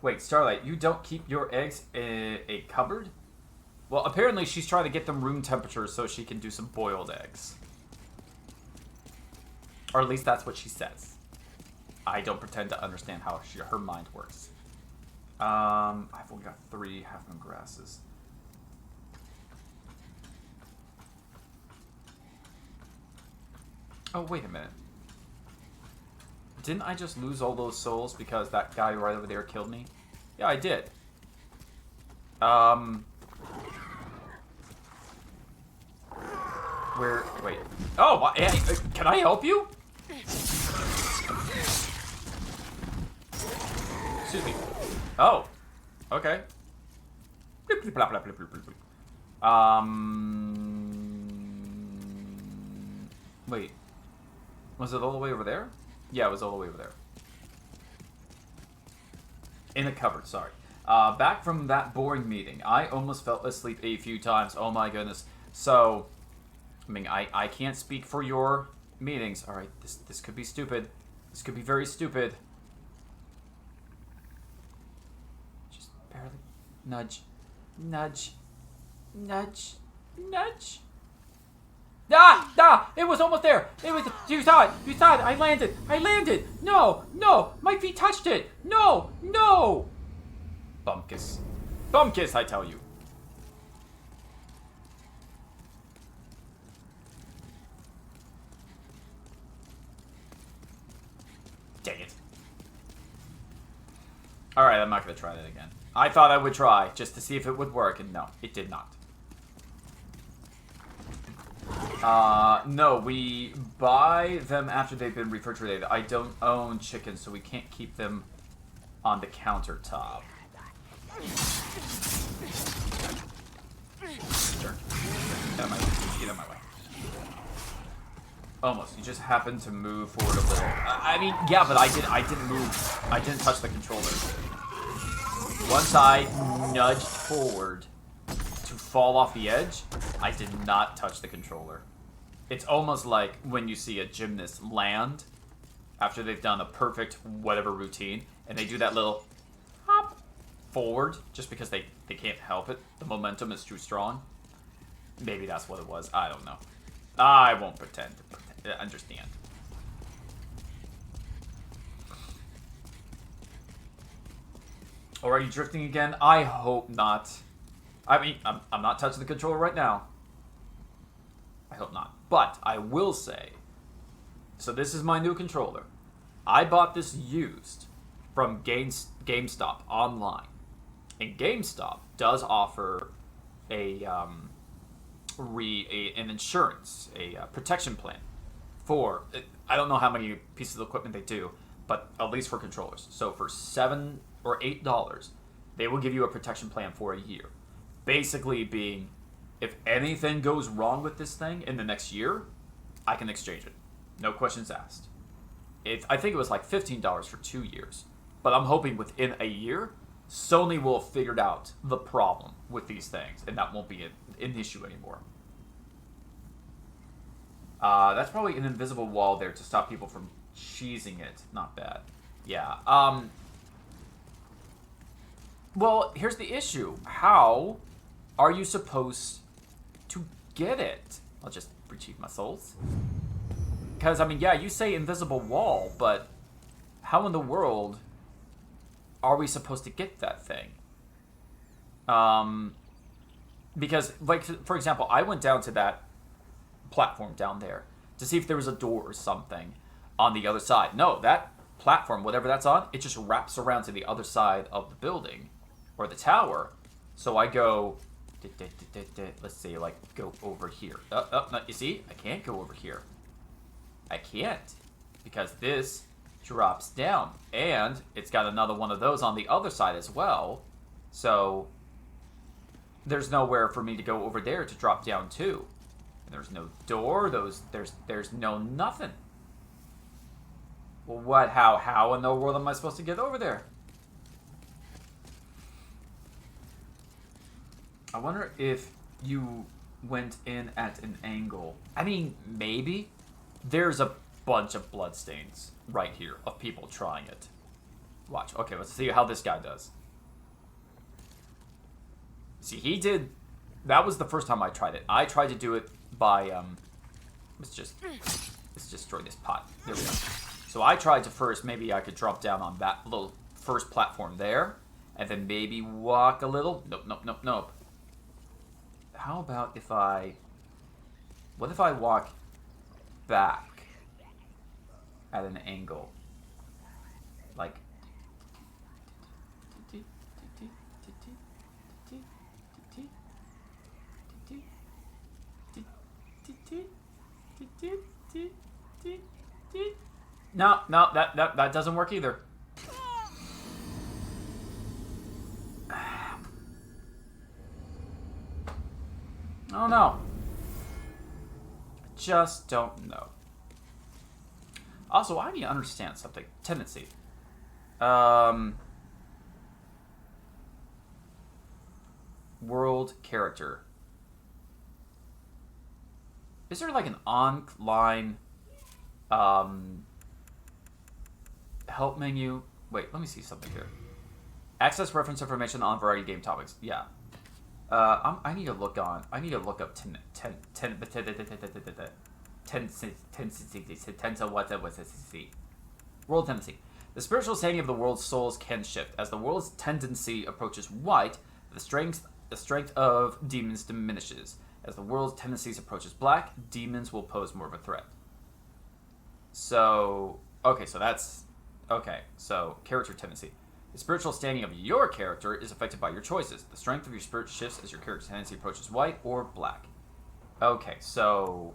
Wait, Starlight, you don't keep your eggs in a cupboard? Well, apparently she's trying to get them room temperature so she can do some boiled eggs. Or at least that's what she says. I don't pretend to understand how her mind works. I've only got 3 half-moon grasses. Oh, wait a minute. Didn't I just lose all those souls because that guy right over there killed me? Yeah, I did. Where? Wait. Oh, hey, can I help you? Excuse me. Oh. Okay. Wait. Was it all the way over there? Yeah, it was all the way over there. In a cupboard, sorry. Back from that boring meeting. I almost fell asleep a few times. Oh my goodness. So, I mean, I can't speak for your meetings. Alright, this could be stupid. This could be very stupid. Just barely nudge. Nudge. Nudge. Nudge. Ah! Ah! It was almost there! It was... You saw it! You saw it! I landed! I landed! No! No! My feet touched it! No! No! Bumkiss. Bumkiss, I tell you. Dang it. Alright, I'm not gonna try that again. I thought I would try, just to see if it would work, and no, it did not. No, we buy them after they've been refrigerated. I don't own chickens, so we can't keep them on the countertop. Sure. Get out of my way. Get out of my way. Almost. You just happened to move forward a little. I mean, yeah, but I didn't move. I didn't touch the controller. Once I nudged forward to fall off the edge, I did not touch the controller. It's almost like when you see a gymnast land after they've done a perfect whatever routine, and they do that little hop forward just because they can't help it. The momentum is too strong. Maybe that's what it was. I don't know. I won't pretend to understand. Or are you drifting again? I hope not. I mean, I'm not touching the controller right now. I hope not. But I will say, so this is my new controller. I bought this used from GameStop online. And GameStop does offer an insurance, a protection plan for, I don't know how many pieces of equipment they do, but at least for controllers. So for $7 or $8, they will give you a protection plan for a year. Basically being, if anything goes wrong with this thing in the next year, I can exchange it. No questions asked. I think it was like $15 for 2 years. But I'm hoping within a year, Sony will have figured out the problem with these things, and that won't be an issue anymore. That's probably an invisible wall there to stop people from cheesing it. Not bad. Yeah. Well, here's the issue. How are you supposed to get it? I'll just retrieve my souls. Because, I mean, yeah, you say invisible wall, but how in the world are we supposed to get that thing? Because, like, for example, I went down to that platform down there to see if there was a door or something on the other side. No, that platform, whatever that's on, it just wraps around to the other side of the building or the tower. So I go, let's see, like, go over here. No, you see, I can't go over here. I can't, because this drops down, and it's got another one of those on the other side as well. So there's nowhere for me to go over there to drop down to. And there's no door. There's no nothing. Well, what? How in the world am I supposed to get over there? I wonder if you went in at an angle. I mean, maybe. There's a bunch of bloodstains right here of people trying it. Watch. Okay, let's see how this guy does. See, he did... That was the first time I tried it. I tried to do it by... Let's just destroy this pot. There we go. So I tried to first, maybe I could drop down on that little first platform there. And then maybe walk a little. Nope, nope, nope, nope. How about if I... What if I walk back at an angle? Like... No, no, that doesn't work either. Oh no. Just don't know. Also, I need to understand something. Tendency. World character. Is there like an online help menu? Wait, let me see something here. Access reference information on variety game topics. Yeah. I need to look on. I need to look up world tendency. The spiritual standing of the world's souls can shift as the world's tendency approaches white. The strength of demons diminishes. As the world's tendencies approaches black, demons will pose more of a threat. So, okay, so that's... Okay, so character tendency. The spiritual standing of your character is affected by your choices. The strength of your spirit shifts as your character's tendency approaches white or black. Okay, so...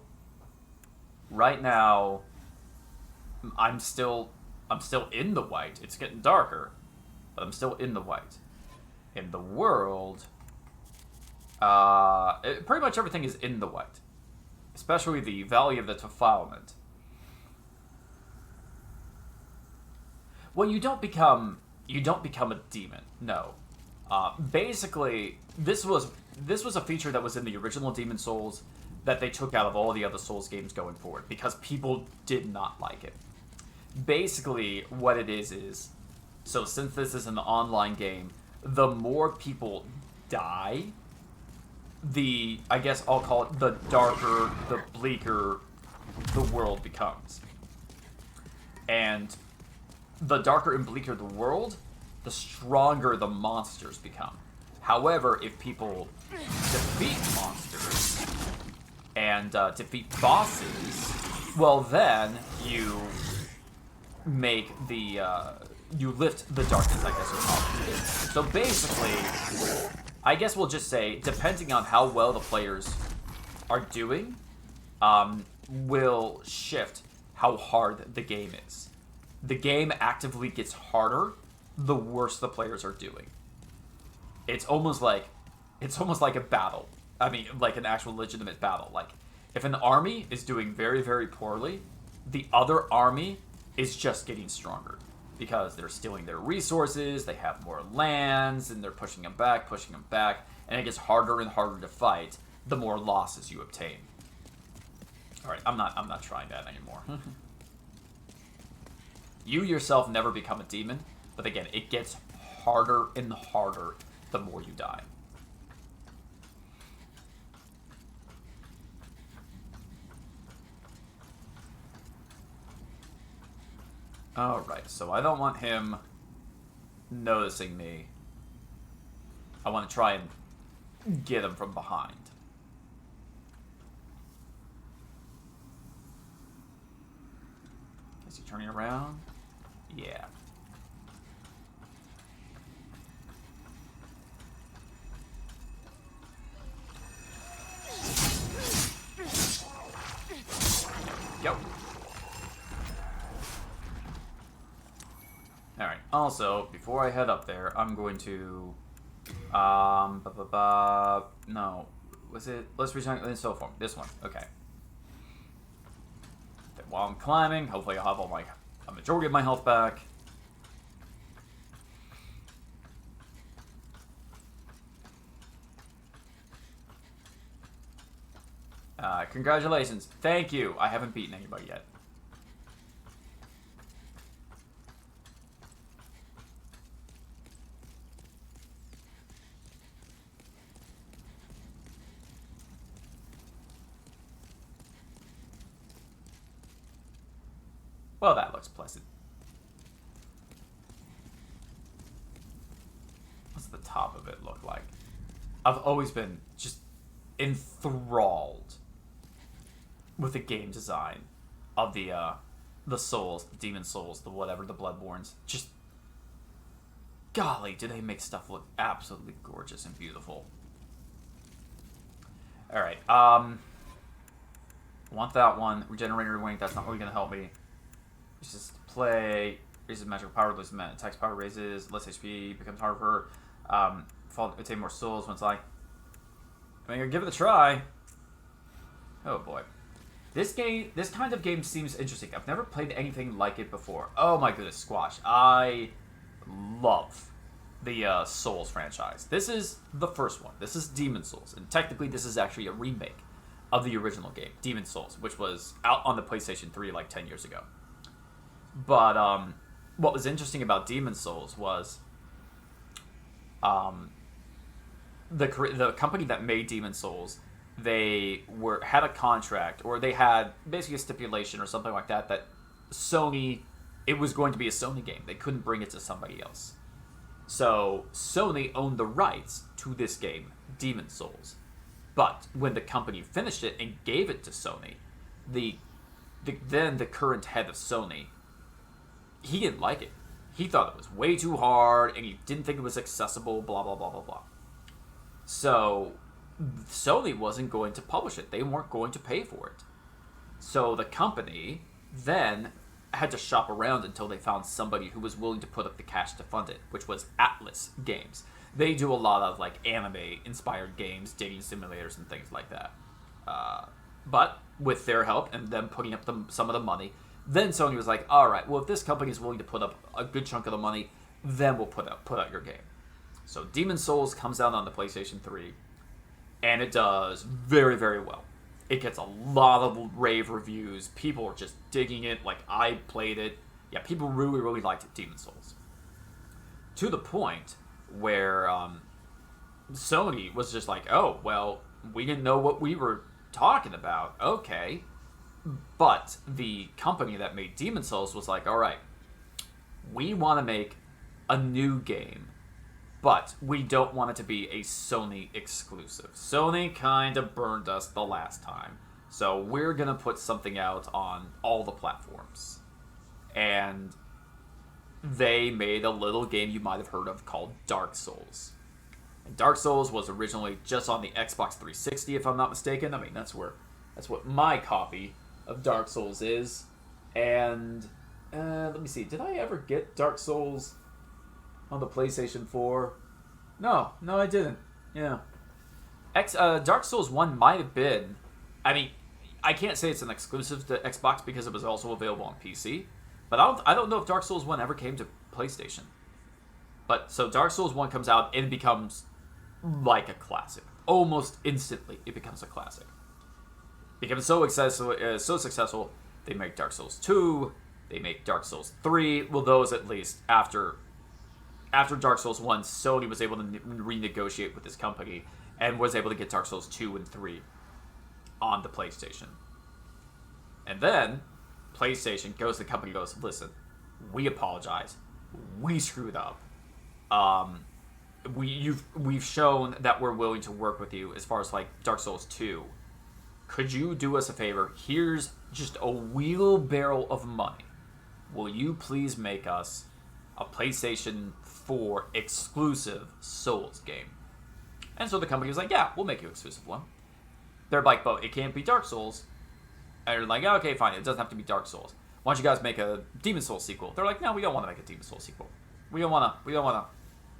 Right now, I'm still in the white. It's getting darker, but I'm still in the white. In the world... pretty much everything is in the white, especially the Valley of the Defilement. Well, you don't become a demon. No, basically, this was a feature that was in the original Demon Souls that they took out of all the other Souls games going forward because people did not like it. Basically, what it is so since this is an online game, the more people die, I guess I'll call it the darker, the bleaker the world becomes. And the darker and bleaker the world, the stronger the monsters become. However, if people defeat monsters and defeat bosses, well then you make you lift the darkness, I guess you'll call it. So basically, I guess we'll just say, depending on how well the players are doing, will shift how hard the game is. The game actively gets harder the worse the players are doing. It's almost like a battle. I mean, like an actual legitimate battle. Like, if an army is doing very, very poorly, the other army is just getting stronger. Because they're stealing their resources, they have more lands, and they're pushing them back, and it gets harder and harder to fight the more losses you obtain. Alright, I'm not trying that anymore. You yourself never become a demon, but again, it gets harder and harder the more you die. Alright, so I don't want him noticing me. I want to try and get him from behind. Is he turning around? Yeah. Yep. Alright, also, before I head up there, I'm going to, no, was it, let's return in soul form, this one, okay. Then while I'm climbing, hopefully I'll have a majority of my health back. Congratulations, thank you, I haven't beaten anybody yet. Well, that looks pleasant. What's the top of it look like? I've always been just enthralled with the game design of the Souls, the Demon Souls, the whatever, the Bloodborns. Just, golly, do they make stuff look absolutely gorgeous and beautiful. Alright, want that one. Regenerator Wing, that's not really going to help me. It's just play, raises magical power, loses attacks power, raises, less HP, becomes harder for her. Attain more souls once I mean, give it a try. Oh boy. This kind of game seems interesting. I've never played anything like it before. Oh my goodness, Squash. I love the Souls franchise. This is the first one. This is Demon Souls. And technically this is actually a remake of the original game, Demon Souls, which was out on the PlayStation 3 like 10 years ago. But what was interesting about Demon Souls was the company that made Demon Souls, they had a contract, or they had basically a stipulation or something like that, that Sony, it was going to be a Sony game. They couldn't bring it to somebody else. So Sony owned the rights to this game, Demon Souls. But when the company finished it and gave it to Sony, then the current head of Sony, he didn't like it. He thought it was way too hard, and he didn't think it was accessible, blah, blah, blah, blah, blah. So Sony wasn't going to publish it. They weren't going to pay for it. So the company then had to shop around until they found somebody who was willing to put up the cash to fund it, which was Atlas Games. They do a lot of like anime-inspired games, dating simulators, and things like that. But with their help and them putting up some of the money, then Sony was like, all right, well, if this company is willing to put up a good chunk of the money, then we'll put out your game. So Demon Souls comes out on the PlayStation 3, and it does very, very well. It gets a lot of rave reviews. People are just digging it. Like, I played it. Yeah, people really, really liked it, Demon Souls. To the point where Sony was just like, oh, well, we didn't know what we were talking about. Okay. But the company that made Demon Souls was like, all right, we want to make a new game, but we don't want it to be a Sony exclusive. Sony kind of burned us the last time, so we're going to put something out on all the platforms. And they made a little game you might have heard of called Dark Souls. And Dark Souls was originally just on the Xbox 360, if I'm not mistaken. I mean, that's what my copy of Dark Souls is. And let me see, did I ever get Dark Souls on the PlayStation 4? No, I didn't. Yeah. Dark Souls 1 might have been, I mean, I can't say it's an exclusive to Xbox because it was also available on PC, but I don't know if Dark Souls 1 ever came to PlayStation. But so Dark Souls 1 comes out and it becomes like a classic. Almost instantly it becomes a classic. Becomes so successful, they make Dark Souls 2, they make Dark Souls 3, well, those at least after Dark Souls 1, Sony was able to renegotiate with this company and was able to get Dark Souls 2 and 3 on the PlayStation. And then PlayStation goes to the company and goes, listen, we apologize. We screwed up. We've shown that we're willing to work with you as far as like Dark Souls 2. Could you do us a favor? Here's just a wheelbarrow of money. Will you please make us a PlayStation 4 exclusive Souls game? And so the company was like, yeah, we'll make you an exclusive one. They're like, but it can't be Dark Souls. And they're like, okay, fine, it doesn't have to be Dark Souls. Why don't you guys make a Demon Souls sequel? They're like, no, we don't want to make a Demon Souls sequel. We don't want to.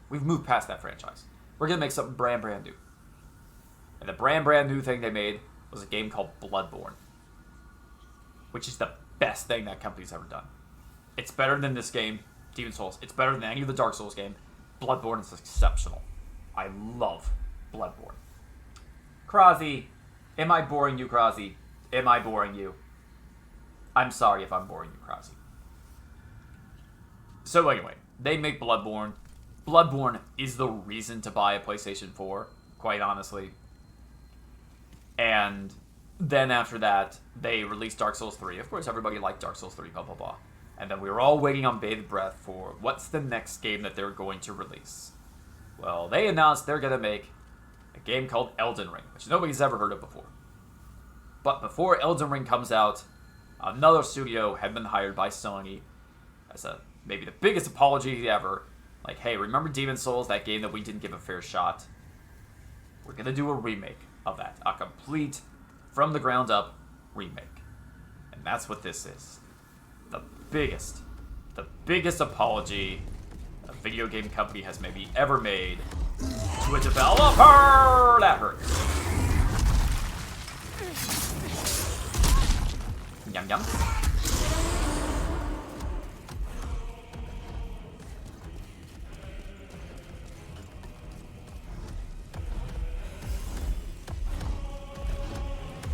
We've moved past that franchise. We're going to make something brand new. And the brand new thing they made was a game called Bloodborne, which is the best thing that company's ever done. It's better than this game, Demon Souls. It's better than any of the Dark Souls game. Bloodborne is exceptional. I love Bloodborne. Krazi, am I boring you, Krazi? Am I boring you? I'm sorry if I'm boring you, Krazi. So anyway, they make Bloodborne. Bloodborne is the reason to buy a PlayStation 4, quite honestly. And then after that, they released Dark Souls 3. Of course, everybody liked Dark Souls 3, blah, blah, blah. And then we were all waiting on bated breath for what's the next game that they're going to release. Well, they announced they're going to make a game called Elden Ring, which nobody's ever heard of before. But before Elden Ring comes out, another studio had been hired by Sony as maybe the biggest apology ever. Like, hey, remember Demon's Souls, that game that we didn't give a fair shot? We're going to do a remake of that. A complete, from the ground up remake. And that's what this is. The biggest apology a video game company has maybe ever made to a developer. That hurts. Yum yum.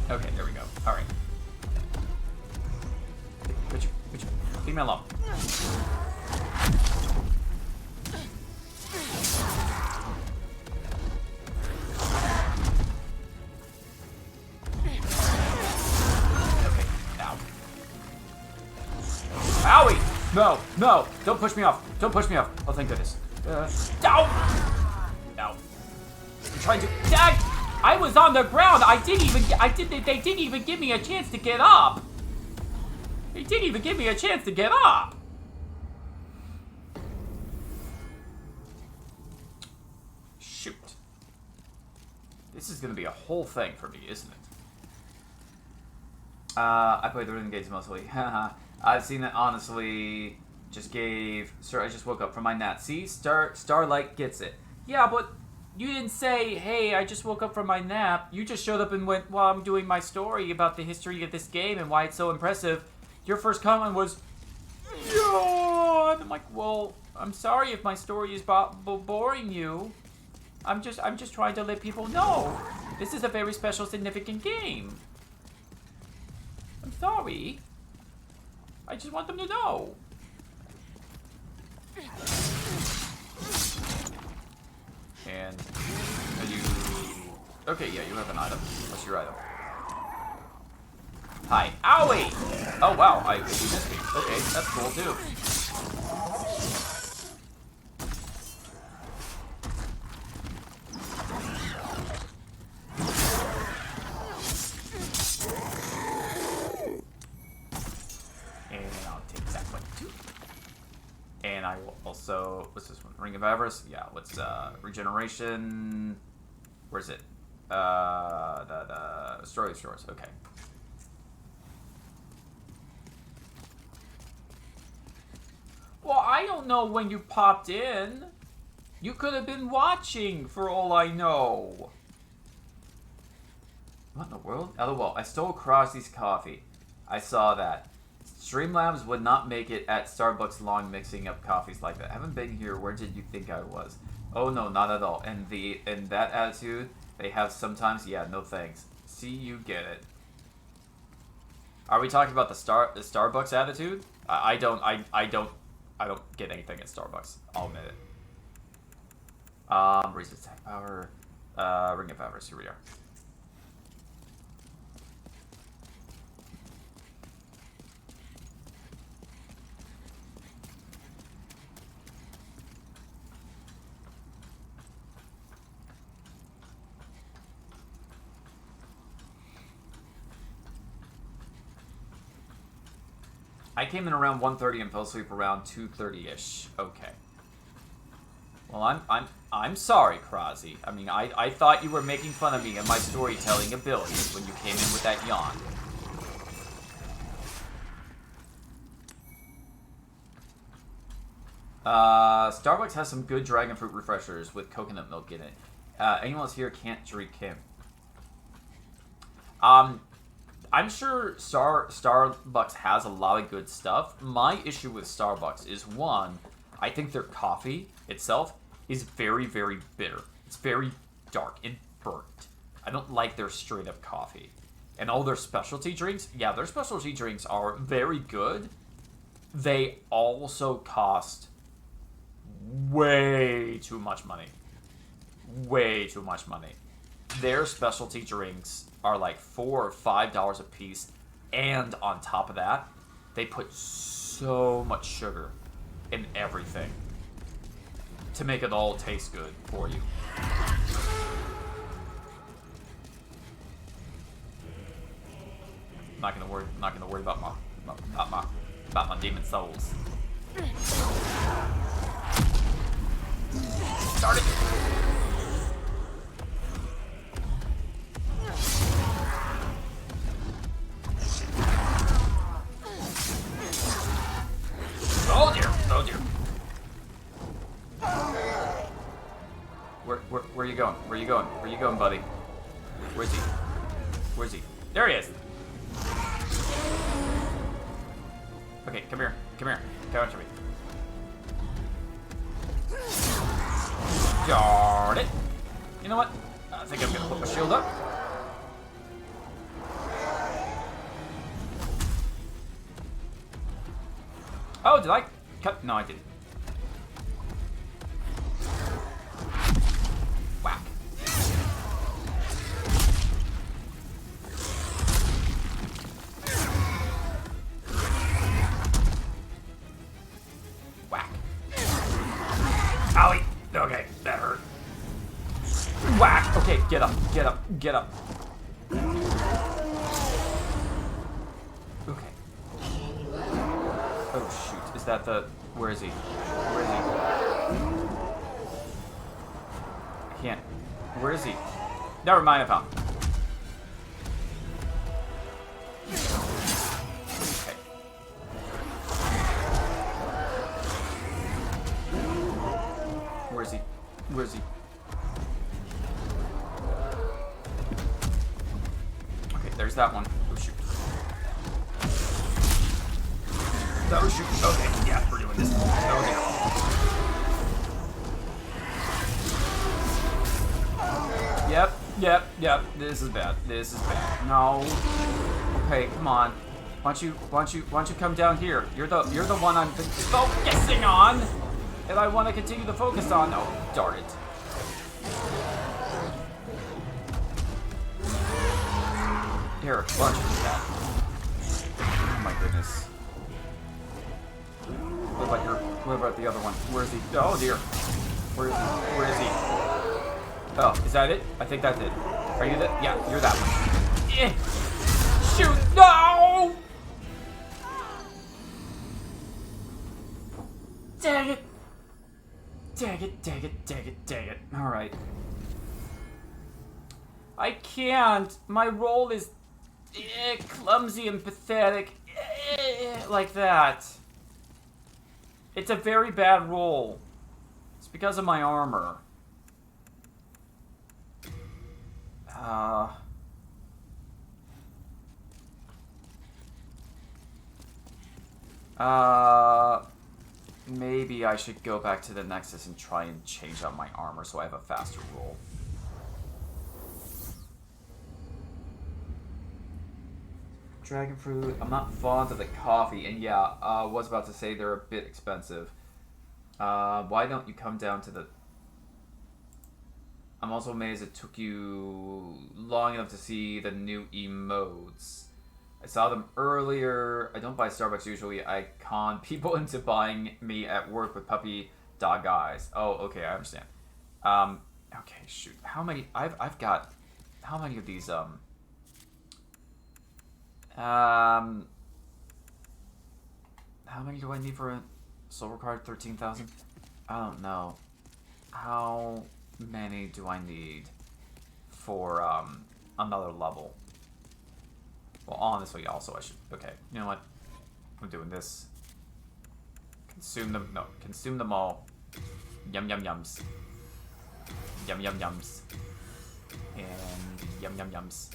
Okay, there we go. All right. Leave me alone. Okay, now. Owie! No, no! Don't push me off! Don't push me off! Oh, thank goodness. Ow! No. I'm trying to. Dad! I was on the ground! They didn't even give me a chance to get up! They didn't even give me a chance to get up! Shoot. This is gonna be a whole thing for me, isn't it? I played the rhythm games mostly. Haha. I've seen it, honestly. Just gave... Sir, I just woke up from my nap. See? Starlight gets it. Yeah, but you didn't say, hey, I just woke up from my nap. You just showed up and went, while I'm doing my story about the history of this game and why it's so impressive. Your first comment was, yawn. I'm like, well, I'm sorry if my story is boring you. I'm just trying to let people know this is a very special, significant game. I'm sorry. I just want them to know. And are you... Okay, yeah, you have an item. What's your item? Hi. Owie! Oh, wow. You missed me. Okay, that's cool, too. And I'll take that one, too. And I will also... What's this one? Ring of Avarice? Yeah, what's, regeneration... Where's it? The Story of Shores. Okay. Well, I don't know when you popped in. You could have been watching, for all I know. What in the world? LOL, I stole Krossy's coffee. I saw that. Streamlabs would not make it at Starbucks long mixing up coffees like that. I haven't been here. Where did you think I was? Oh, no, not at all. And that attitude they have sometimes, yeah, no thanks. See, you get it. Are we talking about the Starbucks attitude? I don't get anything at Starbucks. I'll admit it. Raise attack power. Ring of Avarice. Here we are. I came in around 1:30 and fell asleep around 2:30ish. Okay. Well, I'm sorry, Krosy. I mean, I thought you were making fun of me and my storytelling abilities when you came in with that yawn. Starbucks has some good dragon fruit refreshers with coconut milk in it. Anyone else here can't drink him. I'm sure Starbucks has a lot of good stuff. My issue with Starbucks is, one, I think their coffee itself is very, very bitter. It's very dark and burnt. I don't like their straight-up coffee. And all their specialty drinks, yeah, their specialty drinks are very good. They also cost way too much money. Way too much money. Their specialty drinks are like $4 or $5 a piece, and on top of that, They put so much sugar in everything to make it all taste good for you. I'm not gonna worry about my demon souls. Start it. Oh dear, oh dear. Where are you going? Where are you going? Where are you going, buddy? Where's he? Where's he? There he is. Okay, come here. Come here. Come on to me. Darn it. You know what? I think I'm gonna put my shield up. Oh, did I cut? No, I didn't. Whack. Whack. Owie. Okay, that hurt. Whack. Okay, get up, get up, get up. Okay. Oh shoot, is that the... Where is he? Where is he? I can't... Where is he? Never mind, I found him. Okay. Where is he? Where is he? Okay, there's that one. Oh shoot. Oh shoot. Okay, yeah, we're doing this. Oh dear. Yep. This is bad. This is bad. No. Okay, come on. Why don't you come down here? You're the one I'm focusing on, and I want to continue to focus on. Oh, darn it. Here, launch that. Oh my goodness. What about the other one? Where is he? Oh dear. Where is he? Where is he? Oh, is that it? I think that's it. Are you that? Yeah, you're that one. Shoot! No! Dang it! Dang it. Alright. I can't. My roll is clumsy and pathetic. Like that. It's a very bad roll. It's because of my armor. Maybe I should go back to the Nexus and try and change out my armor so I have a faster roll. Dragon fruit. I'm not fond of the coffee, and yeah, I was about to say they're a bit expensive. Why don't you come down to the... I'm also amazed it took you long enough to see the new emotes. I saw them earlier. I don't buy Starbucks usually. I con people into buying me at work with puppy dog eyes. Oh, okay, I understand. Okay, shoot. How many... I've got... How many of these, how many do I need for a silver card? 13,000? I don't know. How many do I need for another level? Well, honestly, also I should... Okay, you know what? I'm doing this. Consume them... No, consume them all. Yum yum yums. Yum yum yums. And yum yum yums.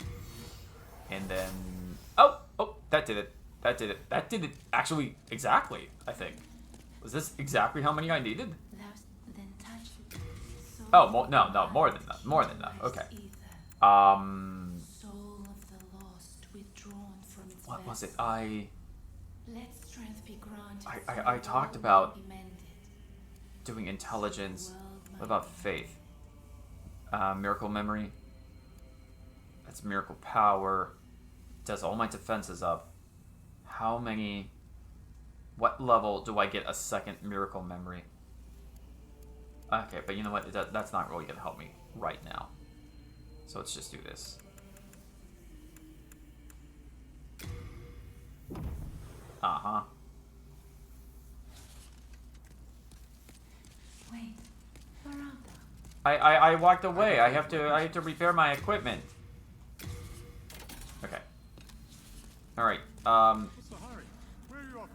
And then... Oh, that did it. That did it actually exactly, I think. Was this exactly how many I needed? Oh, more than enough. More than enough. Okay. What was it? I talked about doing intelligence. What about faith? Miracle memory. That's miracle power. Does all my defenses up. How many What level do I get a second miracle memory? Okay, but you know what? That's not really going to help me right now. So let's just do this. Uh-huh. Wait, where are they? I walked away. I have to repair my equipment. Okay. All right. What's the hurry? Where are you off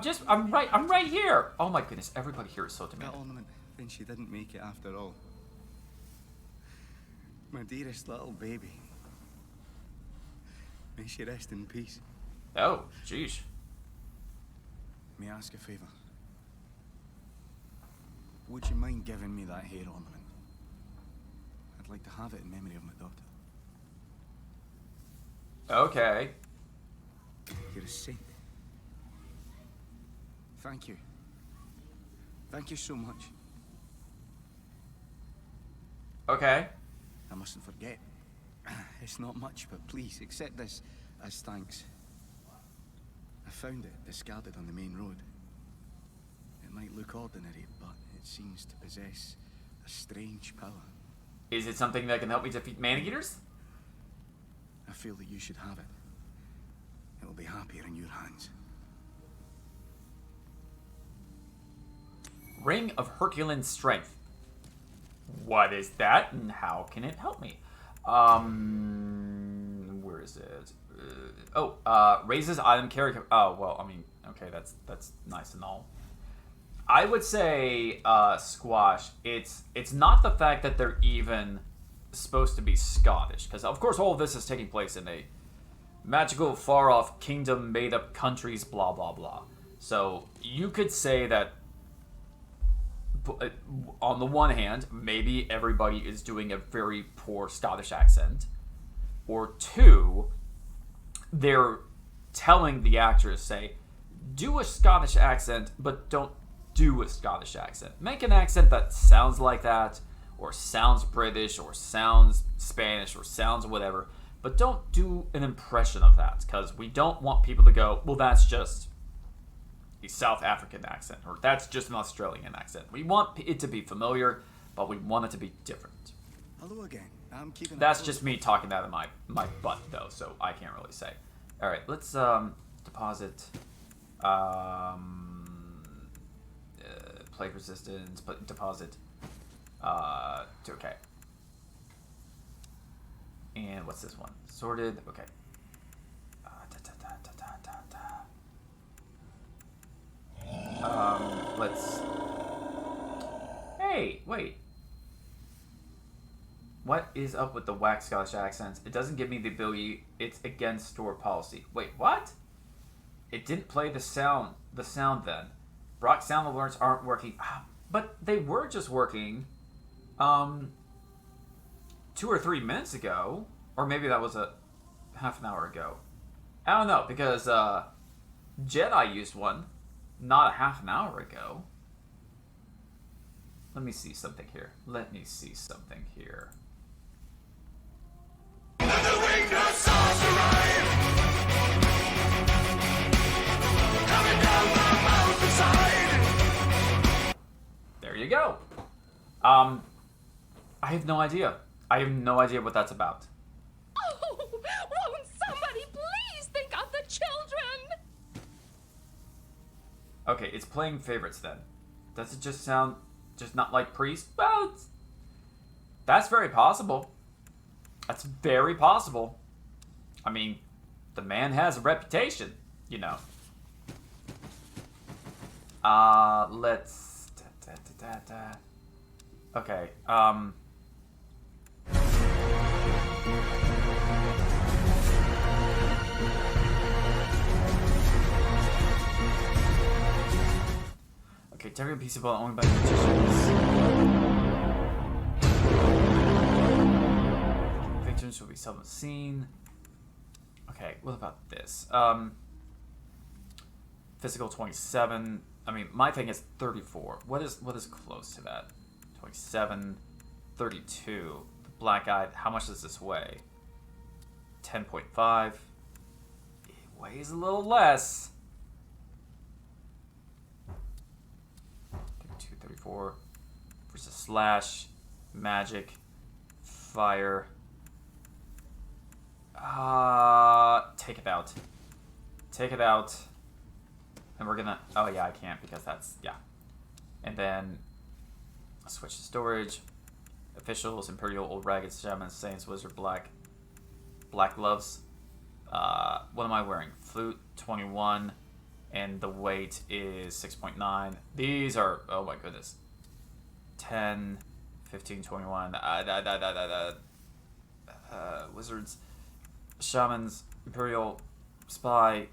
to? I'm right here. Oh my goodness, everybody here is so That demanding. ornament, then she didn't make it after all. My dearest little baby. May she rest in peace. Oh, jeez. May I ask a favor? Would you mind giving me that hair ornament? I'd like to have it in memory of my daughter. Okay. You're a saint. Thank you. Thank you so much. Okay. I mustn't forget. It's not much, but please accept this as thanks. I found it discarded on the main road. It might look ordinary, but it seems to possess a strange power. Is it something that can help me defeat man-eaters? I feel that you should have it. It will be happier in your hands. Ring of Herculean Strength. What is that, and how can it help me? Where is it? Raises item carry. Oh, well, I mean, okay, that's nice and all. I would say, Squash. It's not the fact that they're even supposed to be Scottish, because of course all of this is taking place in a magical, far-off kingdom, made-up countries, blah blah blah. So you could say that. On the one hand, maybe everybody is doing a very poor Scottish accent. Or two, they're telling the actors, say, do a Scottish accent, but don't do a Scottish accent. Make an accent that sounds like that, or sounds British, or sounds Spanish, or sounds whatever. But don't do an impression of that, because we don't want people to go, well, that's just a South African accent, or that's just an Australian accent. We want it to be familiar, but we want it to be different. Hello again. I'm keeping. That's just me talking out of my butt, though, so I can't really say. All right, let's deposit plague resistance, deposit okay. And what's this one? Sorted. Okay. Let's. Hey, wait. What is up with the whack Scottish accents? It doesn't give me the ability. It's against store policy. Wait, what? It didn't play the sound then. Brock sound alerts aren't working. But they were just working 2 or 3 minutes ago. Or maybe that was a half an hour ago. I don't know, because Jedi used one not a half an hour ago. Let me see something here. There you go. I have no idea. I have no idea what that's about. Oh, won't somebody please think of the children? Okay, it's playing favorites then. Does it just sound just not like Priest? Well, that's very possible. That's very possible. I mean, the man has a reputation, you know. Let's... Okay, Okay, target piece of ball owned by magicians. Victims will be seldom seen. Okay, what about this? Physical 27. I mean, my thing is 34. What is close to that? 27, 32. The black eye. How much does this weigh? 10.5. It weighs a little less. 4 versus slash, magic, fire. Take it out. Take it out. And we're gonna... Oh, yeah, I can't because that's... Yeah. And then... Switch to storage. Officials, Imperial, Old Ragged, Shaman, Saints, Wizard, Black. Black gloves. What am I wearing? Flute, 21. And the weight is 6.9. These are... Oh, my goodness. 10, 15, 21. Wizards, Shamans, Imperial, Spy.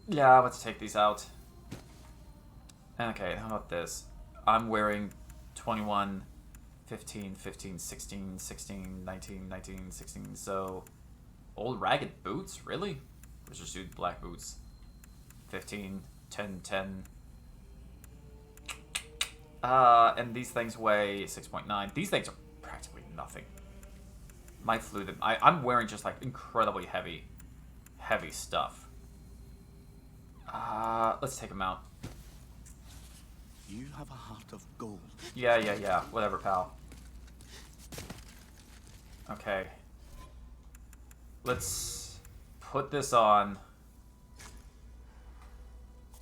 Yeah, let's take these out. Okay, how about this? I'm wearing 21, 15, 15, 16, 16, 19, 19, 16. So, old ragged boots? Really? Wizard suit, black boots. 15, 10, 10. And these things weigh 6.9. These things are practically nothing. My flute, I'm wearing just like incredibly heavy stuff. Let's take them out. You have a heart of gold. Yeah. Whatever, pal. Okay. Let's put this on.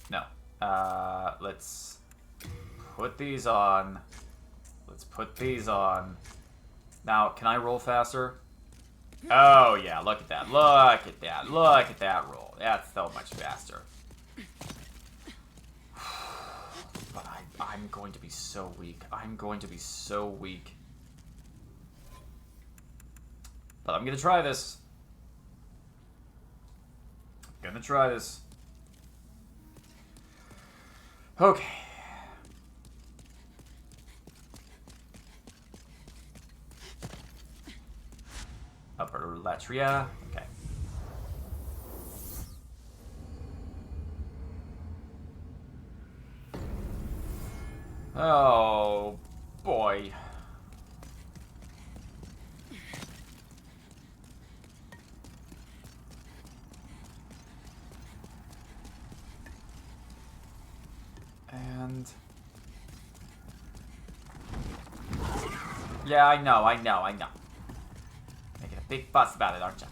No. Let's put these on. Let's put these on. Now, can I roll faster? Oh, yeah, look at that. Look at that. Look at that roll. That's so much faster. But I'm going to be so weak. I'm going to be so weak. But I'm going to try this. I'm going to try this. Okay. Upper Latria. Okay. Oh, boy. And... Yeah, I know. Making a big fuss about it, aren't you?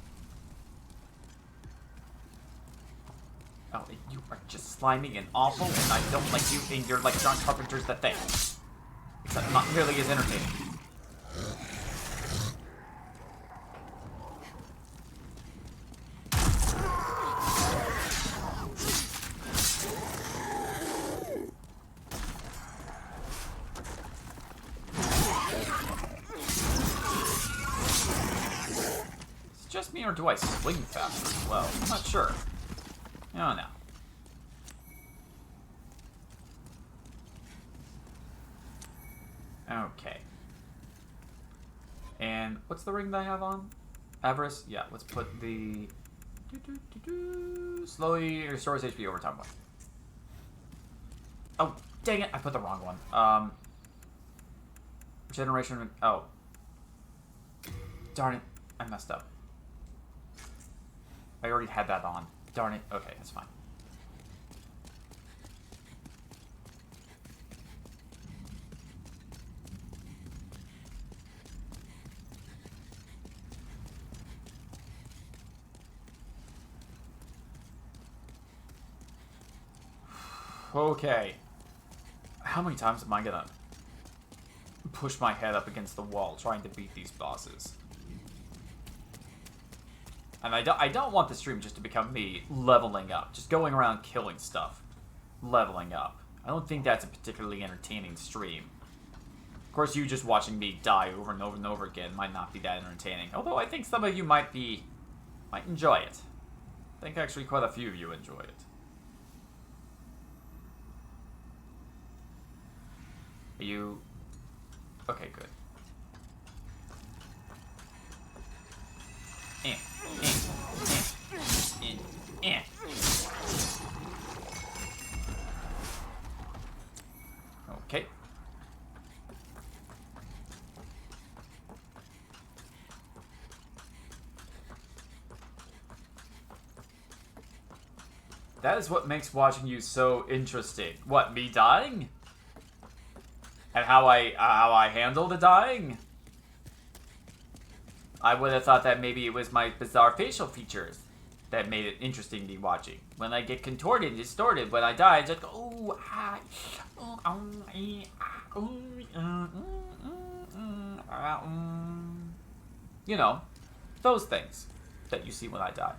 Oh, you are just slimy and awful, and I don't like you, and you're like John Carpenter's The Thing. Except not nearly as entertaining. Is it just me, or do I swing faster as well? I'm not sure. Oh, no. Okay. And what's the ring that I have on? Avarice? Yeah, let's put the... Slowly restores HP over time one. Oh, dang it! I put the wrong one. Regeneration... Oh. Darn it. I messed up. I already had that on. Darn it. Okay, that's fine. Okay. How many times am I gonna push my head up against the wall trying to beat these bosses? And I don't want the stream just to become me leveling up. Just going around killing stuff. Leveling up. I don't think that's a particularly entertaining stream. Of course, you just watching me die over and over and over again might not be that entertaining. Although I think some of you might enjoy it. I think actually quite a few of you enjoy it. Are you... Okay, good. Okay. That is what makes watching you so interesting. What, me dying? And how I handle the dying? I would have thought that maybe it was my bizarre facial features that made it interesting to be watching. When I get contorted and distorted, when I die, I just go, ooh, ah, you know, those things that you see when I die.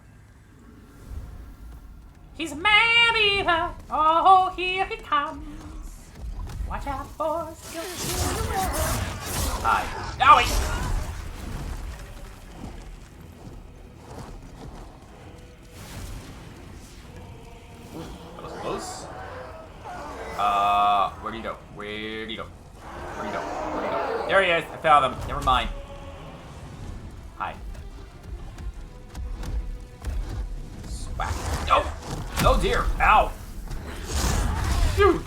He's a man-eater. Oh, here he comes. Watch out for Hi. Owie! That was close. Where'd he go? Where'd he go? Where'd he go? Where'd he go? There he is. I found him. Never mind. Hi. Swack. Oh! Oh dear. Ow! Shoot!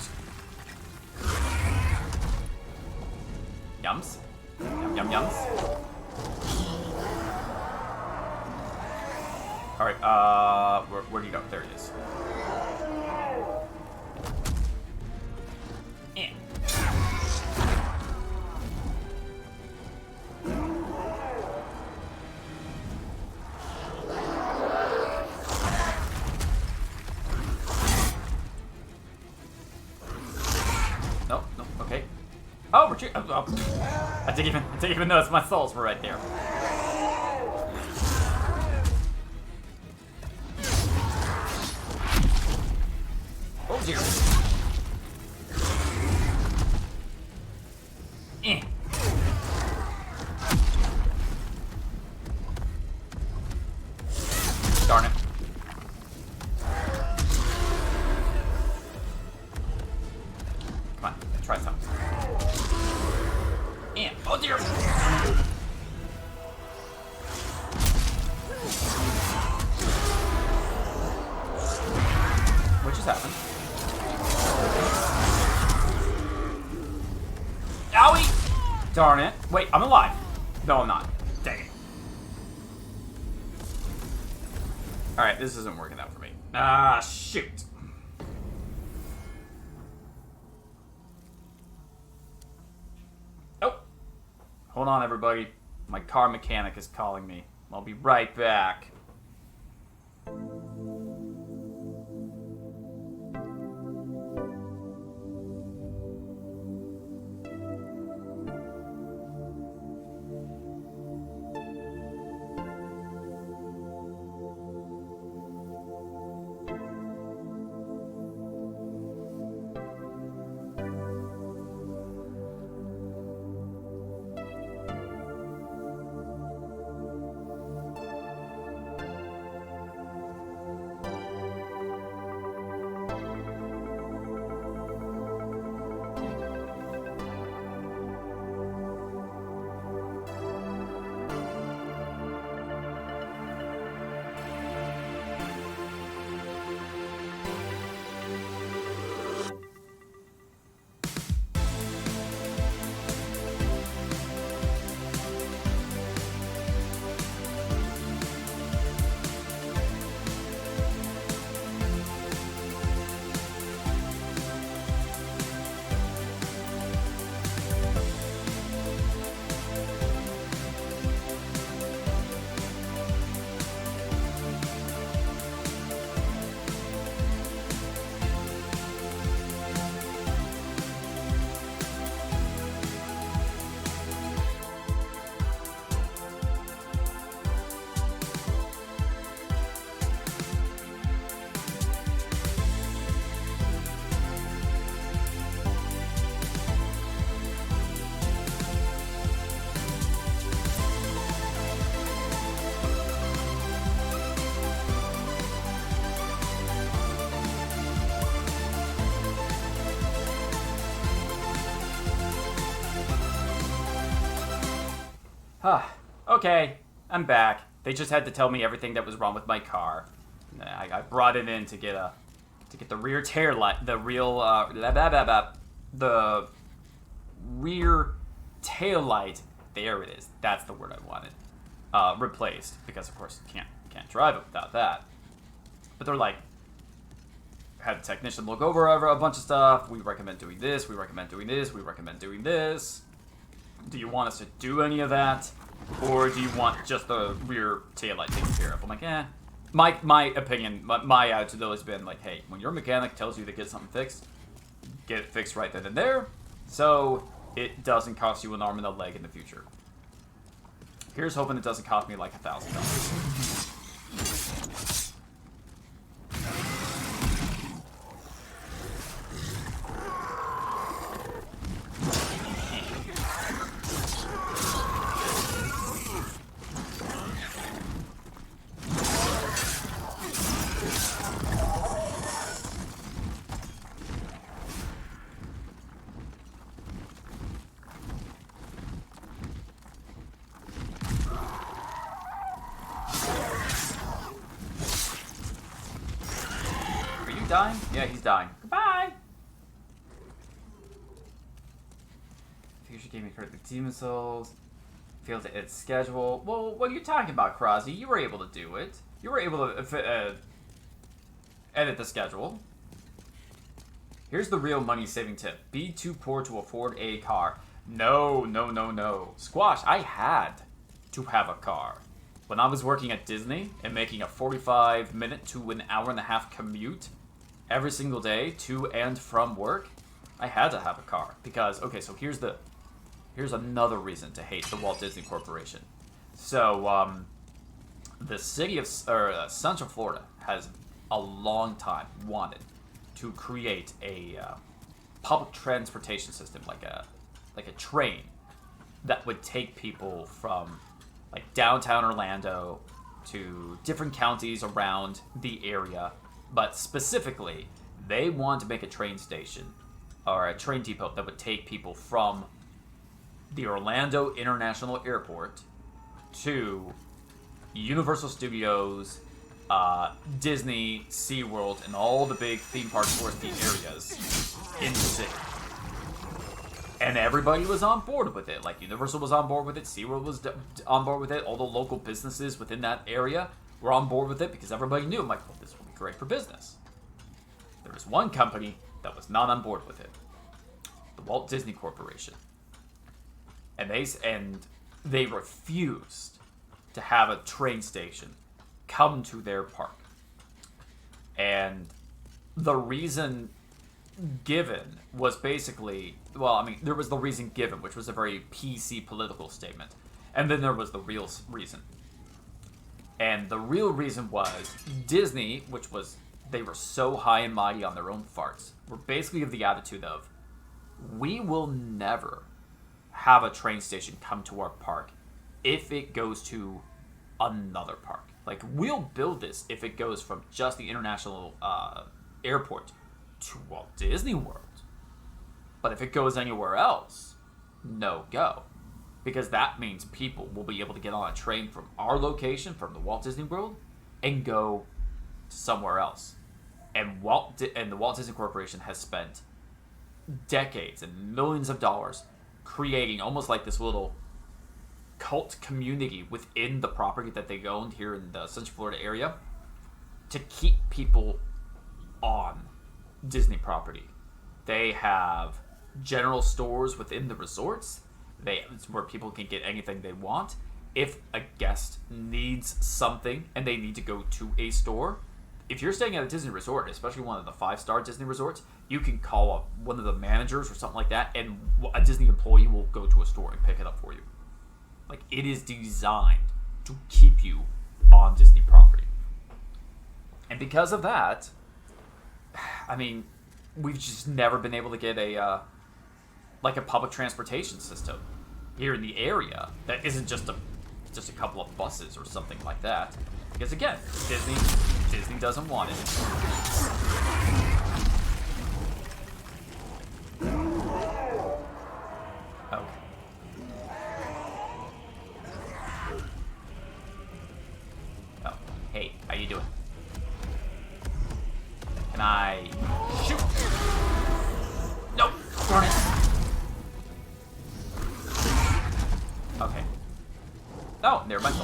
Yums. Yum yum yums. Alright, where'd he go? There he is. Eh. Nope, nope, okay. Oh, retreat. Oh. I didn't even notice my souls were right there. Oh dear. Eh. Darn it. Come on, try something. Eh. Oh dear. What just happened? Owie! Darn it. Wait, I'm alive. No, I'm not. Dang it. Alright, this isn't working out for me. Ah, shoot. Oh. Hold on, everybody. My car mechanic is calling me. I'll be right back. Okay, I'm back. They just had to tell me everything that was wrong with my car. I brought it in to get the rear tail light, the rear tail light. There it is. That's the word I wanted. Replaced, because of course you can't drive it without that. But they're like, had a technician look over a bunch of stuff. We recommend doing this. We recommend doing this. We recommend doing this. Do you want us to do any of that? Or do you want just the rear taillight taken care of? I'm like, eh. My opinion, my attitude though has been like, hey, when your mechanic tells you to get something fixed, get it fixed right then and there, so it doesn't cost you an arm and a leg in the future. Here's hoping it doesn't cost me like $1,000. Dying? Yeah, he's dying. Goodbye! Future gaming card the Demon Souls. Failed to edit schedule. Well, what are you talking about, Krozzy? You were able to do it. You were able to edit the schedule. Here's the real money-saving tip. Be too poor to afford a car. No, no, no, no. Squash, I had to have a car. When I was working at Disney and making a 45-minute to an hour-and-a-half commute every single day to and from work, I had to have a car because, okay, so here's another reason to hate the Walt Disney Corporation. So the city of Central Florida has a long time wanted to create a public transportation system, like a train that would take people from like downtown Orlando to different counties around the area. But specifically, they want to make a train station or a train depot that would take people from the Orlando International Airport to Universal Studios, Disney, SeaWorld, and all the big theme park touristy areas in the city. And everybody was on board with it. Like, Universal was on board with it, SeaWorld was on board with it, all the local businesses within that area were on board with it because everybody knew, like, well, this will be great for business. There was one company that was not on board with it. The Walt Disney Corporation. And they refused to have a train station come to their park. And the reason given was basically, well, I mean, there was the reason given, which was a very PC political statement. And then there was the real reason. And the real reason was Disney, which was, they were so high and mighty on their own farts, were basically of the attitude of, we will never have a train station come to our park if it goes to another park. Like, we'll build this if it goes from just the international airport to Walt Disney World. But if it goes anywhere else, no go. Because that means people will be able to get on a train from our location, from the Walt Disney World, and go to somewhere else. And the Walt Disney Corporation has spent decades and millions of dollars creating almost like this little cult community within the property that they owned here in the Central Florida area to keep people on Disney property. They have general stores within the resorts. It's where people can get anything they want. If a guest needs something and they need to go to a store, if you're staying at a Disney resort, especially one of the 5-star Disney resorts, you can call up one of the managers or something like that, and a Disney employee will go to a store and pick it up for you. Like, it is designed to keep you on Disney property. And because of that, I mean, we've just never been able to get a public transportation system here in the area that isn't just a couple of buses or something like that. Because again, Disney doesn't want it. Okay. Oh, hey, how you doing? Can I shoot? Nope, darn it. Okay. Oh, never mind.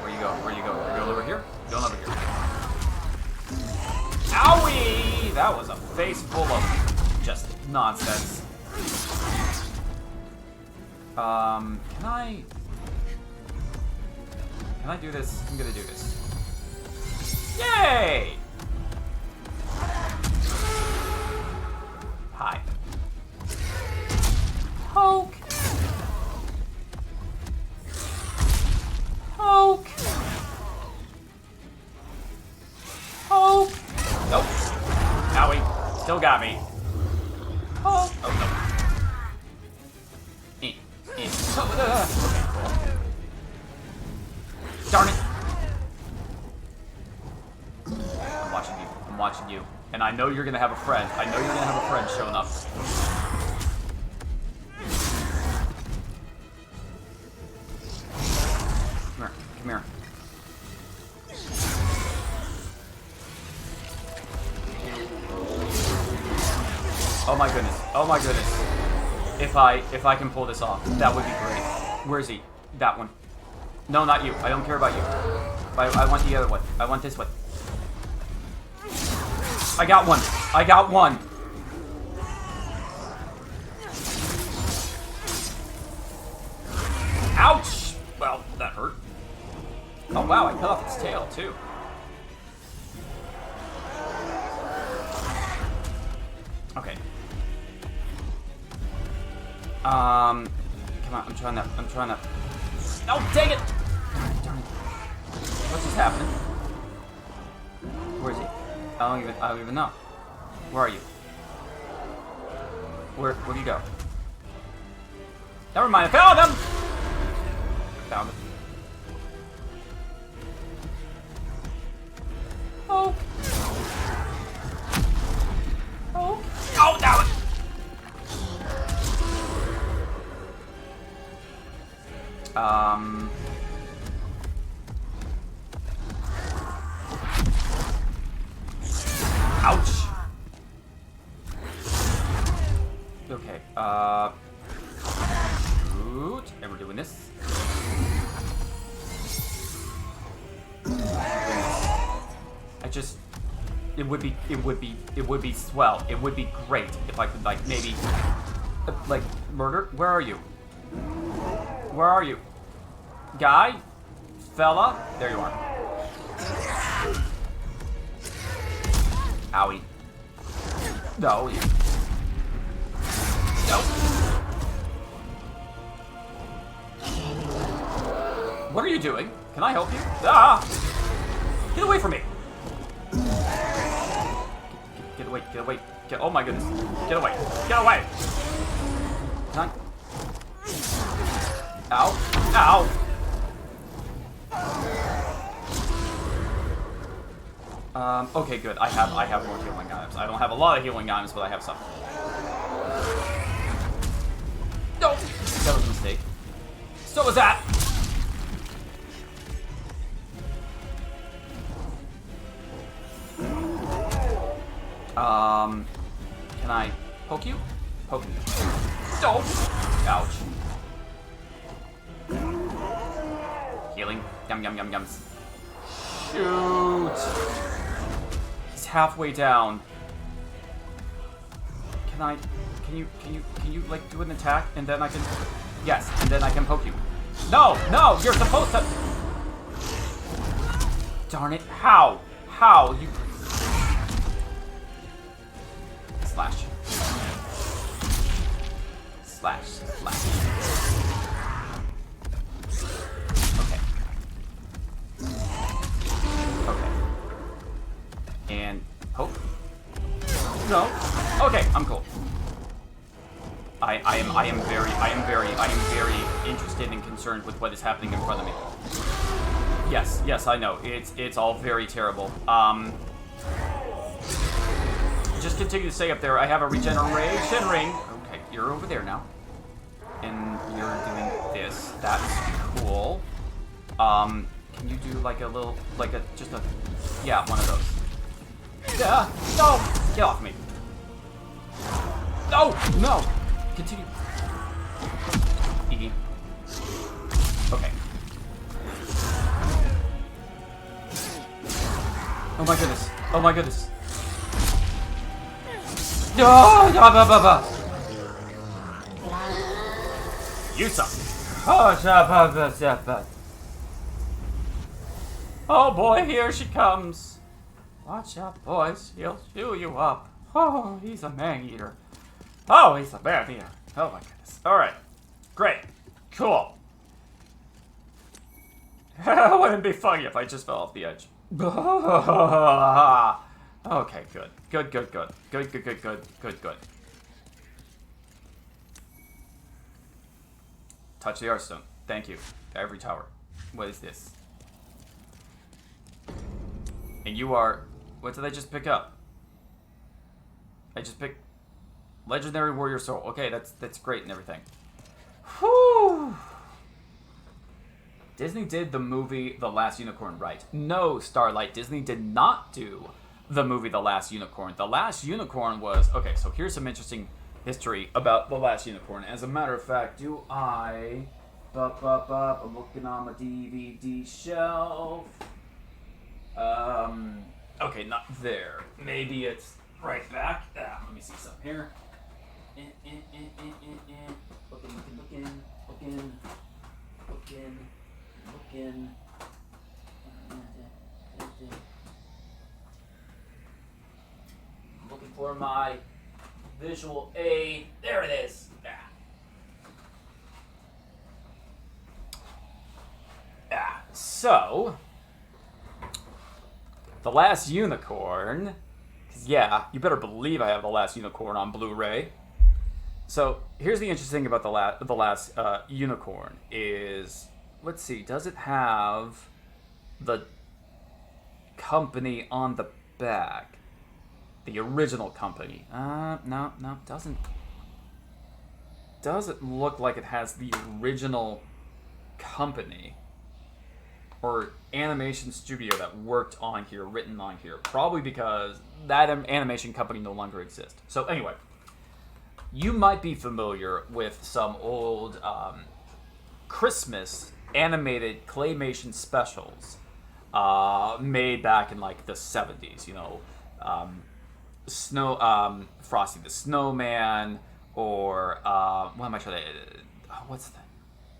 Where you going? Where you going? You're going over here? Going over here. that was a face full of just nonsense. Can I do this? I'm gonna do this. Yay! Hi. Poke. Poke. Poke. Nope. Owie. Still got me. Poke. Oh, no. Darn it. I'm watching you. I'm watching you. And I know you're gonna have a friend. I know you're gonna have a friend showing up. Come here. Come here. Oh my goodness. Oh my goodness. If I can pull this off, that would be great. Where is he? That one. No, not you. I don't care about you. I want the other one. I want this one. I got one. I got one. Ouch! Well, that hurt. Oh wow, I cut off its tail too. Okay. Come on, I'm trying to. No, dang it! Darn it. What's just happening? Where is he? I don't even know. Where are you? Where'd you go? Never mind, I found him! Found him. Oh. Oh. Oh, now it! Ouch. Okay, shoot. And we're doing this. It would be swell. It would be great if I could, like, maybe, like, murder? Where are you? Where are you? Guy? Fella? There you are. Owie. No. No. What are you doing? Can I help you? Ah! Get away from me! Get away, get away. Oh my goodness. Get away. Get away! Can I? Ow. Ow! Okay, good. I have more healing items. I don't have a lot of healing items, but I have some. No! That was a mistake. So was that! Can I poke you? Poke you. No! Ouch. Healing. Yum yum yum yums. Shoot! He's halfway down. Can you like do an attack and then I can, yes, and then I can poke you. No, no, you're supposed to. Darn it! How? You? Slash. Slash. Okay. And poke. No. Okay, I'm cool. I am very interested and concerned with what is happening in front of me. Yes, I know. It's all very terrible. Just continue to stay up there. I have a regeneration ring. Okay, you're over there now. And you're doing this. That's cool. Can you do like a little, yeah, one of those. Yeah, no! Get off me. No! Continue. Easy. Okay. Oh my goodness. Oh, you suck. Oh boy, here she comes. Watch out, boys. He'll chew you up. Oh, he's a man-eater. Oh, he's a man-eater. Oh my goodness. Alright. Great. Cool. Wouldn't it be funny if I just fell off the edge? Okay, good. Good. Touch the Hearthstone. Thank you. Every tower. What is this? And you are... What did I just pick up? I just picked... Legendary Warrior Soul. Okay, that's great and everything. Whew! Disney did the movie The Last Unicorn right. No, Starlight. Disney did not do the movie The Last Unicorn. The Last Unicorn was... Okay, so here's some interesting history about The Last Unicorn. As a matter of fact, do I... I'm looking on my DVD shelf. Okay, not there. Maybe it's right back. Let me see something here. Looking. I'm looking for my visual aid. There it is. So, The Last Unicorn. Yeah, you better believe I have The Last Unicorn on Blu-ray. So, here's the interesting thing about The Last Unicorn is... Let's see, does it have the company on the back? The original company. No, doesn't look like it has the original company or animation studio that worked on here, written on here. Probably because that animation company no longer exists. So anyway, you might be familiar with some old Christmas animated claymation specials made back in like the 70s, you know, Frosty the Snowman, or what am I trying to, what's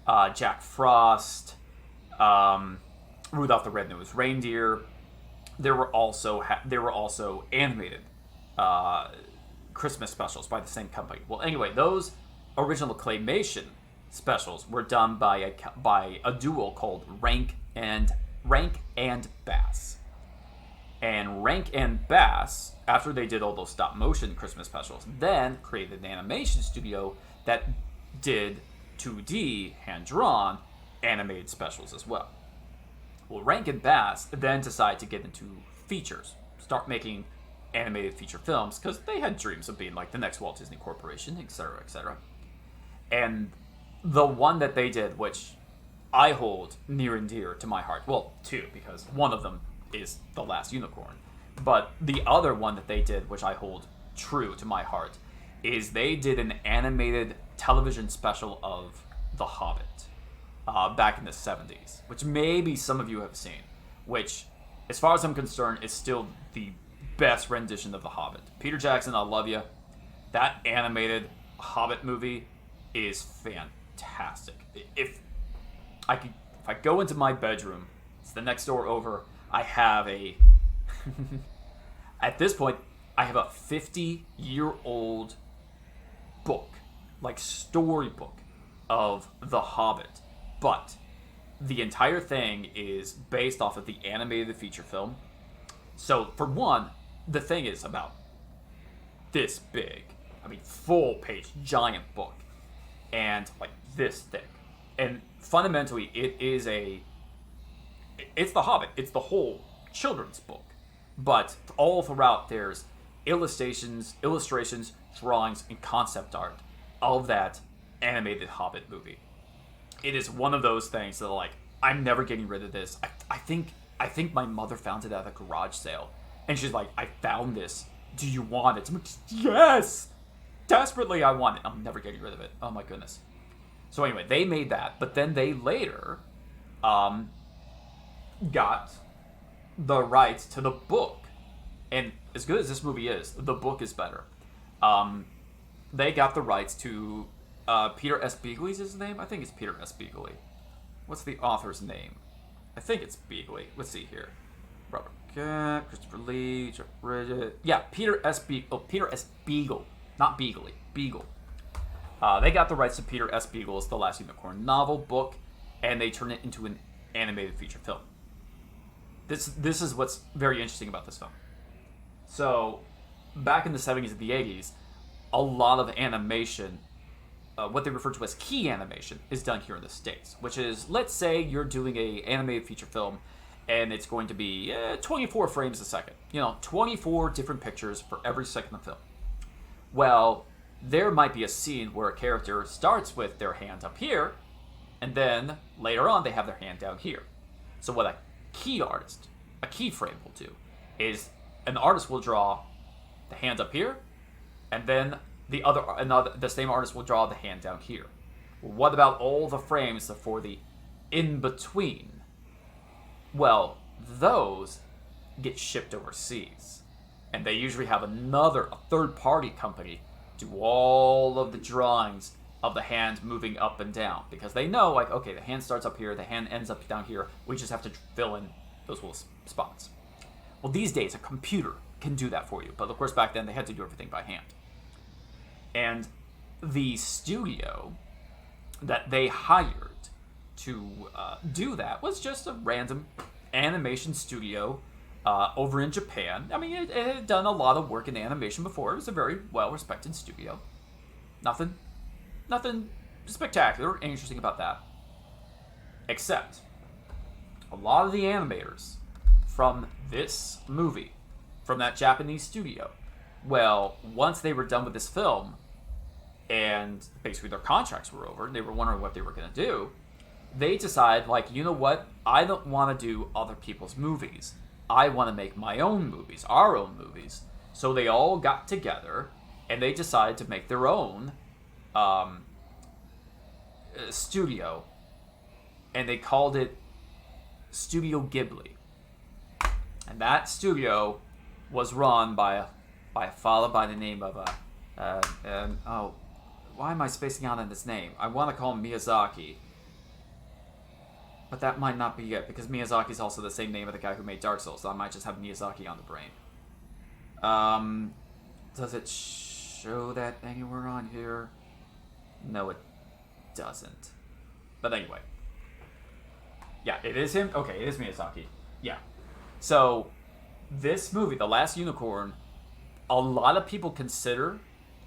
that? Jack Frost, Rudolph the Red-Nosed Reindeer. There were also animated Christmas specials by the same company. Well, anyway, those original claymation specials were done by a duo called Rank and Bass. And Rank and Bass, after they did all those stop motion Christmas specials, then created an animation studio that did 2D hand drawn animated specials as well. Well, Rank and Bass then decided to get into features, start making animated feature films, because they had dreams of being like the next Walt Disney Corporation, etc., etc. And the one that they did, which I hold near and dear to my heart, well, two, because one of them is The Last Unicorn, but the other one that they did, which I hold true to my heart, is they did an animated television special of The Hobbit back in the 70s, which maybe some of you have seen, which, as far as I'm concerned, is still the best rendition of The Hobbit. Peter Jackson, I love you. That animated Hobbit movie is fantastic. If I go into my bedroom, it's the next door over, I have a at this point I have a 50-year-old book, like storybook of The Hobbit, but the entire thing is based off of the animated feature film. So for one, the thing is about this big. I mean, full page, giant book. And like this thick. And fundamentally, it's The Hobbit. It's the whole children's book. But all throughout, there's illustrations, drawings, and concept art of that animated Hobbit movie. It is one of those things that, like, I'm never getting rid of this. I think my mother found it at a garage sale. And she's like, I found this. Do you want it? I'm like, yes! Desperately, I want it. I'm never getting rid of it. Oh my goodness. So anyway, they made that. But then they later got the rights to the book. And as good as this movie is, the book is better. They got the rights to Peter S. Beagley's his name? I think it's Peter S. Beagley. What's the author's name? I think it's Beagley. Let's see here. Robert Cat, Christopher Lee, Jeff Bridget. Yeah, Peter S. Beagle. Not Beagley. Beagle. They got the rights to Peter S. Beagle's The Last Unicorn novel, book, and they turned it into an animated feature film. This is what's very interesting about this film. So, back in the 70s and the 80s, a lot of animation, what they refer to as key animation, is done here in the States. Which is, let's say you're doing a animated feature film, and it's going to be 24 frames a second. 24 different pictures for every second of film. Well, there might be a scene where a character starts with their hand up here, and then later on they have their hand down here. So what a keyframe will do, is an artist will draw the hand up here, and then the same artist will draw the hand down here. Well, what about all the frames for the in-between? Well, those get shipped overseas. And they usually have a third-party company do all of the drawings of the hand moving up and down. Because they know, like, okay, the hand starts up here, the hand ends up down here. We just have to fill in those little spots. Well, these days, a computer can do that for you. But, of course, back then, they had to do everything by hand. And the studio that they hired to do that was just a random animation studio over in Japan. I mean, it had done a lot of work in animation before. It was a very well-respected studio. Nothing spectacular or interesting about that. Except, a lot of the animators from this movie, from that Japanese studio, well, once they were done with this film, and basically their contracts were over, and they were wondering what they were going to do, they decided, like, you know what? I don't want to do other people's movies. I want to make my own movies, our own movies. So they all got together, and they decided to make their own studio, and they called it Studio Ghibli. And that studio was run by a fellow by the name of why am I spacing out on his name? I want to call him Miyazaki. But that might not be it, because Miyazaki is also the same name of the guy who made Dark Souls, so I might just have Miyazaki on the brain. Does it show that anywhere on here? No, it doesn't. But anyway. Yeah, it is him? Okay, it is Miyazaki. Yeah. So, this movie, The Last Unicorn, a lot of people consider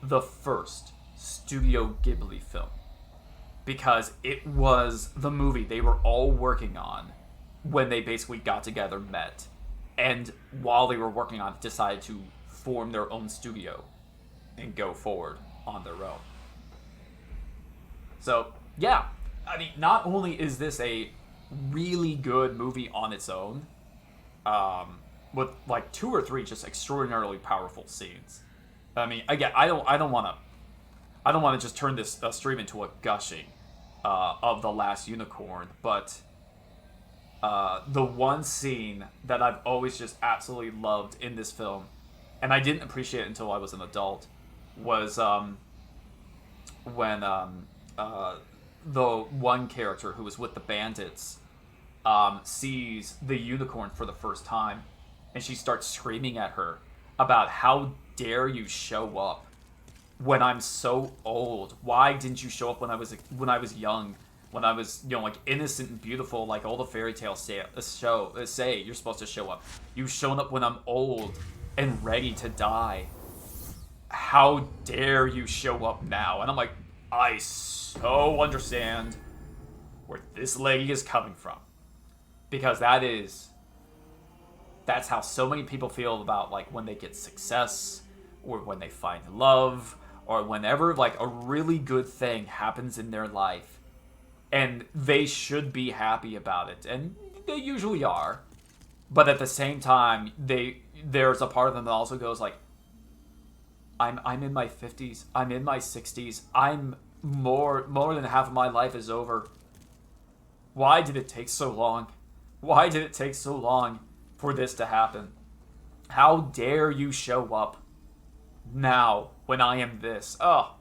the first Studio Ghibli film. Because it was the movie they were all working on when they basically got together, met, and while they were working on it, decided to form their own studio and go forward on their own. So, yeah. I mean, not only is this a really good movie on its own, with like 2 or 3 just extraordinarily powerful scenes. I mean, again, I don't want to just turn this stream into a gushing of The Last Unicorn, but the one scene that I've always just absolutely loved in this film, and I didn't appreciate it until I was an adult, was when the one character who was with the bandits sees the unicorn for the first time, and she starts screaming at her about, how dare you show up when I'm so old? Why didn't you show up when I was young, when I was, like, innocent and beautiful, like all the fairy tales say you're supposed to show up? You've shown up when I'm old and ready to die. How dare you show up now? And I'm like, I so understand where this lady is coming from, because that's how so many people feel about, like, when they get success, or when they find love, or whenever, like, a really good thing happens in their life, and they should be happy about it, and they usually are, but at the same time, there's a part of them that also goes, like, I'm in my 50s, I'm in my 60s, I'm more than half of my life is over. Why did it take so long? Why did it take so long for this to happen? How dare you show up now when I am this. Oh,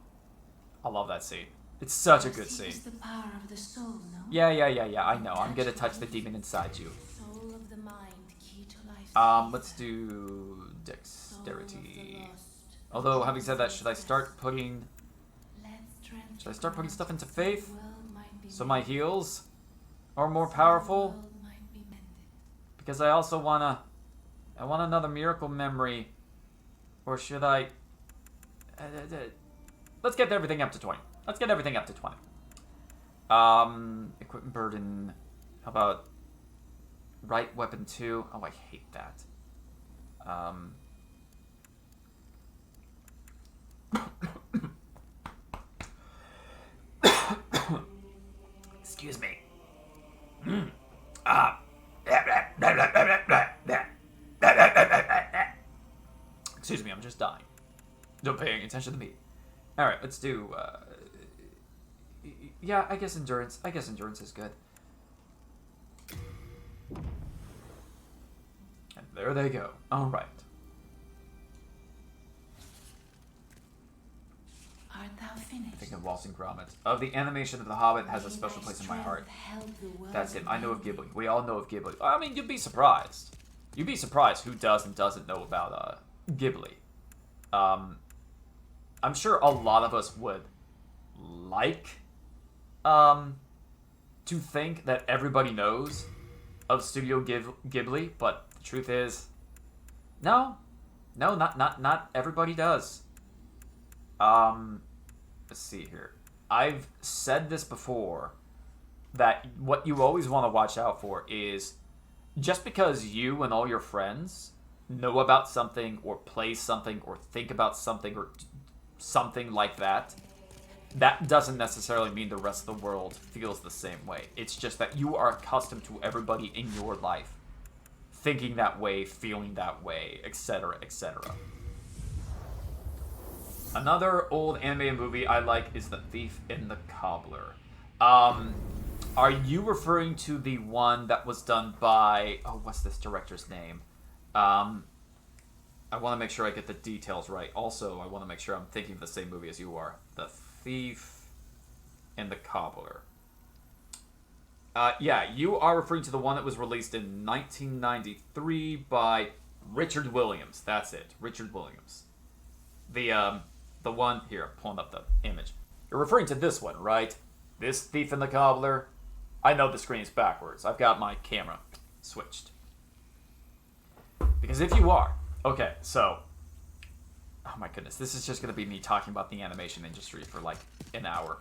I love that scene. It's such a good scene. The power of the soul, no? Yeah. I know. I'm gonna touch the demon inside you. Soul of the mind, key to life. Let's do dexterity. Although, having said that, should I start putting stuff into faith? So my heals are more powerful? Because I also I want another miracle memory. Or should I... let's get everything up to 20. Let's get everything up to 20. Equipment burden. How about right weapon 2? Oh, I hate that. Excuse me. Excuse me, I'm just dying. Don't pay any attention to me. Alright, let's do, yeah, I guess endurance. I guess endurance is good. And there they go. Alright. Art thou finished? I think of Waltzing Gromit. Of the animation of The Hobbit has a special place in my heart. That's him. I know of Ghibli. We all know of Ghibli. I mean, you'd be surprised. You'd be surprised who does and doesn't know about Ghibli. I'm sure a lot of us would like to think that everybody knows of Studio Ghibli, but the truth is, no, not everybody does. Let's see here. I've said this before, that what you always want to watch out for is just because you and all your friends know about something or play something or think about something or something like that, that doesn't necessarily mean the rest of the world feels the same way. It's just that you are accustomed to everybody in your life thinking that way, feeling that way, etc., etc. Another old animated movie I like is The Thief and the Cobbler. Are you referring to the one that was done by... Oh, what's this director's name? I want to make sure I get the details right. Also, I want to make sure I'm thinking of the same movie as you are. The Thief and the Cobbler. Yeah, you are referring to the one that was released in 1993 by Richard Williams. That's it, Richard Williams. The one... Here, I'm pulling up the image. You're referring to this one, right? This Thief and the Cobbler. I know the screen is backwards. I've got my camera switched. Because if you are... Okay, so... Oh my goodness, this is just going to be me talking about the animation industry for like an hour.